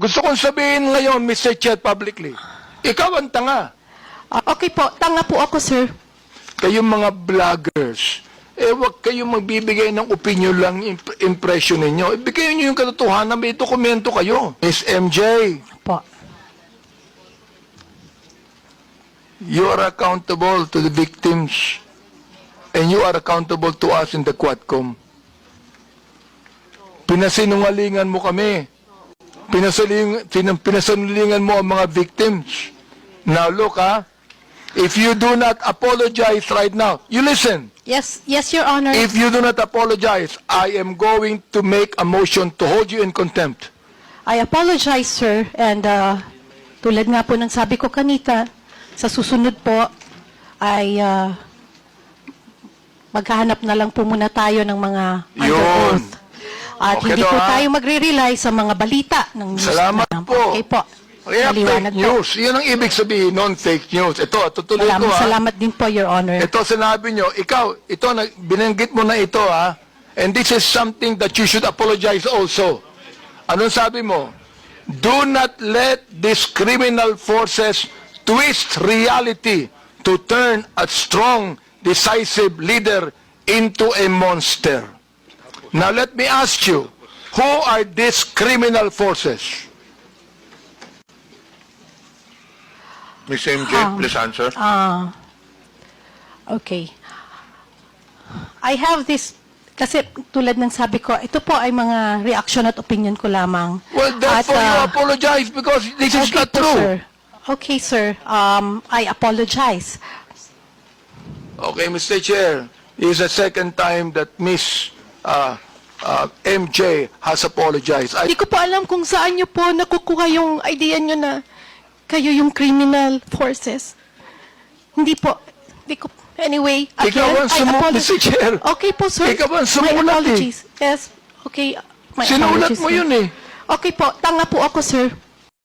Gusto kong sabihin ngayon, Mr. Chair, publicly, ikaw ang tanga. Okay po, tanga po ako, sir. Kayong mga vloggers, wag kayong magbibigay ng opinion lang, impression ninyo. Ibigay nyo yung katotohanan, may dokumento kayo. Miss MJ, Po. you are accountable to the victims and you are accountable to us in the Quadcom. Pinasinungalingan mo kami. Pinasinungalingan mo ang mga victims. Now look, if you do not apologize right now, you listen. Yes, Your Honor. If you do not apologize, I am going to make a motion to hold you in contempt. I apologize, sir. And tulad nga po ng sabi ko kanita, sa susunod po ay maghahanap na lang po muna tayo ng mga under Yun. oath. At Okay hindi daw, po ha? tayo magre-rely sa mga balita ng news. Salamat na. po. Okay po. Kaya Maliwanag fake po. news. Yan ang ibig sabihin, non-fake news. Ito, tutuloy ko Salamat din po, Your Honor. Ito sinabi nyo, ikaw, binanggit mo na ito and this is something that you should apologize also. Anong sabi mo? Do not let these criminal forces twist reality to turn a strong, decisive leader into a monster. Now let me ask you, who are these criminal forces? Ms. MJ, please answer. Okay. I have this, kasi tulad ng sabi ko, ito po ay mga reaction at opinion ko lamang. Well, therefore you apologize because this is not po, true. sir. Okay, sir. I apologize. Okay, Mr. Chair, this is the second time that Miss MJ has apologized. Hindi ko po alam kung saan nyo po nakukuha yung idea nyo na kayo yung criminal forces. Hindi po. Hindi ko. Anyway, Ikaw ang Mr. Chair. Okay po, sir. Ikaw ang My sumulat apologies. Yes. Okay. My Sinulat apologies, mo sir. yun eh. Okay po. Tanga po ako, sir.